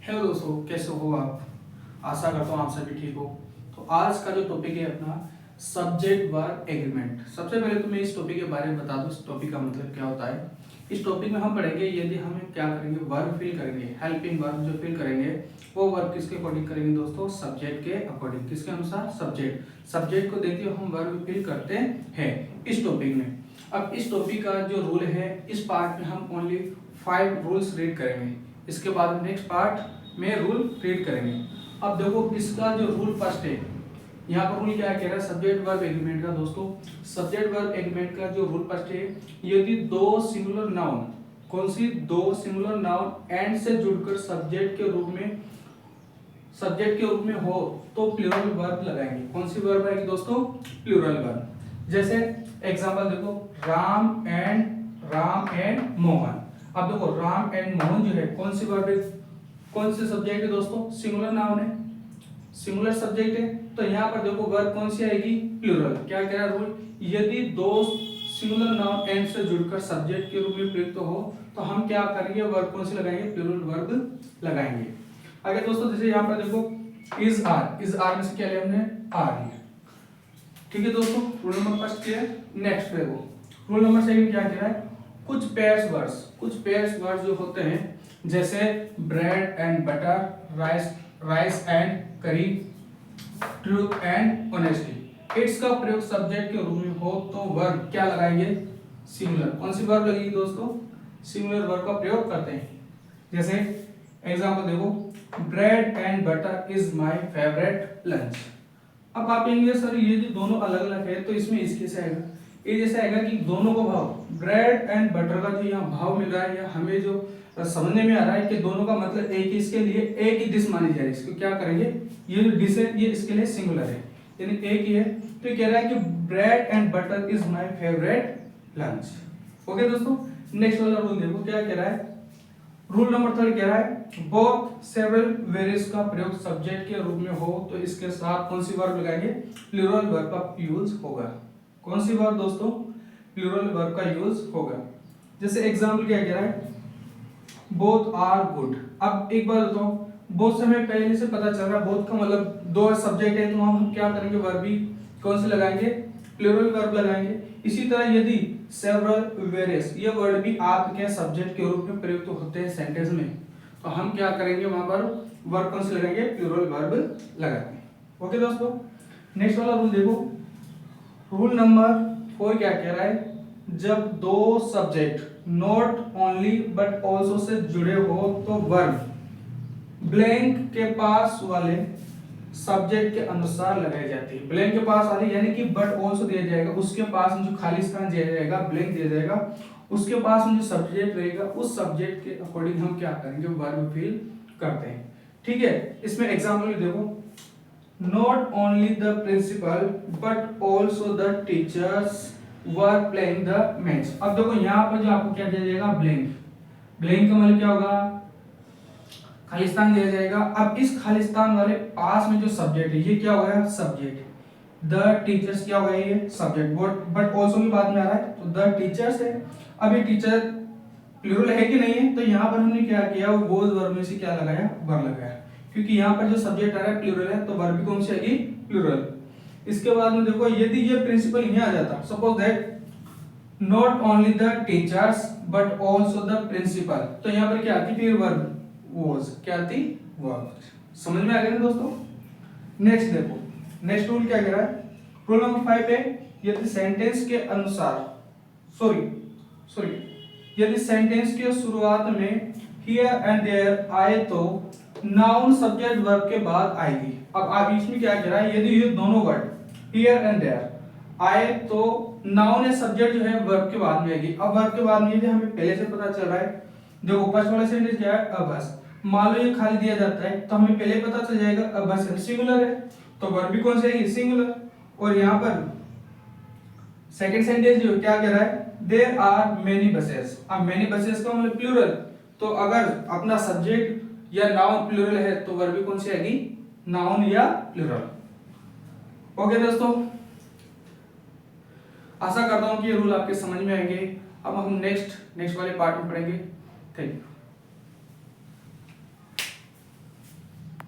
Hello दोस्तों, कैसे हो आप। आशा करता हूँ आप सभी ठीक हो। तो आज का जो टॉपिक है अपना सब्जेक्ट वर्ब एग्रीमेंट। सबसे पहले तो मैं इस टॉपिक के बारे में बता दूं, इस टॉपिक का मतलब क्या होता है। इस टॉपिक में हम पढ़ेंगे यदि हम क्या करेंगे, वर्ब फिल करेंगे, हेल्पिंग वर्ब जो फिल करेंगे वो वर्ब किसके अकॉर्डिंग करेंगे दोस्तों, सब्जेक्ट के अकॉर्डिंग। किसके अनुसार, सब्जेक्ट को देखते हुए हम वर्ब फिल करते हैं इस टॉपिक में। अब इस टॉपिक का जो रूल है, इस पार्ट में हम ओनली 5 रूल्स रीड करेंगे। इसके बाद नेक्स्ट पार्ट में रूल रीड करेंगे। अब देखो इसका जो रूल फर्स्ट है, यहाँ पर रूल क्या कह रहा है, सब्जेक्ट वर्ब एग्रीमेंट का। दोस्तों सब्जेक्ट वर्ब एग्रीमेंट का जो रूल फर्स्ट है, यदि दो सिंगुलर नाउन, कौन सी दो सिंगुलर नाउन एंड से जुड़कर सब्जेक्ट के रूप में हो तो प्लूरल वर्ब लगाएंगे। कौन सी वर्ब आएगी दोस्तों, प्लूरल वर्ब। जैसे एग्जांपल देखो, राम एंड मोहन। अब देखो राम एंड मोहन जो है कौन सी वर्ब है, कौन से सब्जेक्ट है दोस्तों, सिंगुलर नाउन है, सिंगुलर सब्जेक्ट है। तो यहाँ पर देखो वर्ब कौन सी आएगी, प्लूरल। क्या कह रहा है रूल, यदि दो सिंगुलर नाउन एंड से जुड़कर सब्जेक्ट के रूप में प्रयुक्त हो तो हम क्या करेंगे, वर्ब कौन सी लगाएंगे, प्लूरल वर्ब लगाएंगे। आगे दोस्तों जैसे यहाँ पर देखो इज आर में से क्या लिया हमने, आर लिया। ठीक है दोस्तों, rule number first clear. Next देखो रूल नंबर सेकंड क्या कह रहा है, कुछ पेयर्स वर्ड्स जो होते हैं, जैसे bread and butter, rice and करी, ट्रूथ एंड ऑनेस्टी, इट्स का प्रयोग सब्जेक्ट के रूप में हो तो वर्ब क्या लगाएंगे, सिंगुलर। कौन सी वर्ब लगेगी दोस्तों, सिंगुलर वर्ब का प्रयोग करते हैं। जैसे एग्जांपल देखो, bread and butter is my favourite lunch. अब आप कहेंगे सर ये जो दोनों अलग अलग है तो इसमें इसके से आएगा, ये जैसे आएगा कि दोनों को भाव, ब्रेड एंड बटर का जो यहाँ भाव मिल रहा है या हमें जो समझने में आ रहा है कि दोनों का मतलब एक ही, इसके लिए एक ही डिश मानी जा रही है। इसको क्या करेंगे, ये जो डिश है ये इसके लिए सिंगुलर है, यानी एक ही है। तो ये कह रहा है कि bread and butter is my favourite lunch. Okay दोस्तों, नेक्स्ट वाला रूल देखो क्या कह रहा है। रूल नंबर 3 कह रहा है, बोथ सेवरल वेरियस का प्रयोग सब्जेक्ट के रूप में हो तो इसके साथ कौन सी वर्ब लगाएंगे, प्लूरल वर्ब का यूज होगा। कौन सी वर्ब दोस्तों, प्लूरल वर्ब का यूज होगा। जैसे एग्जांपल क्या कह रहा है, बोथ आर गुड। अब एक बार बताओ, बोथ से हमें पहले से पता चल रहा है, बोथ का मतलब दो सब्जेक्ट है, तो हम क्या करेंगे, वर्ब भी कौन से लगाएंगे, प्लूरल वर्ब लगाएंगे। इसी तरह यदि सेवरल वेरियस ये वर्ड भी आपके सब्जेक्ट के रूप में प्रयुक्त होते हैं सेंटेंस में, तो हम क्या करेंगे, वहां पर वर्ब कौन से लगाएंगे, प्लूरल वर्ब लगाएंगे। ओके दोस्तों, नेक्स्ट वाला रूल देखो, रूल नंबर 4 क्या कह रहा है, जब दो subject not only but also say जुड़े हो तो वर्ब ब्लैंक के पास वाले सब्जेक्ट के अनुसार लगाई जाती है। ब्लैंक के पास वाले यानी कि बट ऑल्सो दिया जाएगा, उसके पास में जो खाली स्थान दिया जाएगा, ब्लैंक दिया जाएगा, उसके पास में जो सब्जेक्ट रहेगा उस सब्जेक्ट के अकॉर्डिंग हम क्या करेंगे, वर्ब फिल करते हैं। ठीक है, इसमें एग्जांपल देखो, not only the principal but also the teachers were playing the match. अब देखो यहाँ पर जो आपको क्या दिया जाएगा, ब्लैंक का मतलब क्या होगा, खालिस्तान दिया जाएगा। अब इस खालिस्तान वाले पास में जो सब्जेक्ट है ये क्या होगा, सब्जेक्ट। द टीचर्स क्या होगा, ये सब्जेक्ट। बट ऑल्सो की बात में आ रहा है तो द टीचर्स है। अब ये टीचर प्लूरल है कि नहीं है, तो यहाँ पर हमने क्या किया, वो बोथ वर्ब में से क्या लगाया, वर लगाया, क्योंकि यहाँ पर जो सब्जेक्ट आ रहा है प्लूरल है तो वर्ब भी कौन सी आएगी, प्लूरल। इसके बाद में देखो, यदि ये प्रिंसिपल यहाँ आ जाता, suppose that not only the teachers but also the principal, तो यहाँ पर क्या आती, फिर वर्ब was, क्या आती, वर्ब। समझ में आ गया ना दोस्तों। नेक्स्ट देखो, नेक्स्ट रूल क्या कह रहा है, रूल नंबर 5 पे, यदि सेंटेंस के अनुसार यदि सेंटेंस के शुरुआत में हियर एंड देयर आए तो नाउन सब्जेक्ट वर्ब के बाद आएगी। अब आप इसमें क्या कह रहा है, यदि ये दोनों वर्ड हियर एंड देयर आए तो नाउन या सब्जेक्ट जो है वर्ब के बाद में आएगी। अब वर्ब के बाद में यदि हमें पहले से पता चल रहा है, देखो फर्स्ट वाला सेंटेंस क्या है, अबस। मान लो ये खाली दिया जाता है तो हमें पहले पता चल जाएगा अबस सिंगुलर है, तो वर्ब भी कौन सी आएगी, सिंगुलर। और यहाँ पर सेकंड सेंटेंस जो क्या कह रहा है, देयर आर मेनी बसेस। अब मेनी बसेस का मतलब प्लूरल, तो अगर अपना सब्जेक्ट या नाउन प्लूरल है तो वर्ब भी कौन सी आएगी, नाउन या प्लूरल। ओके दोस्तों, आशा करता हूं कि ये रूल आपके समझ में आएंगे। अब हम नेक्स्ट वाले पार्ट में पढ़ेंगे। Thank you.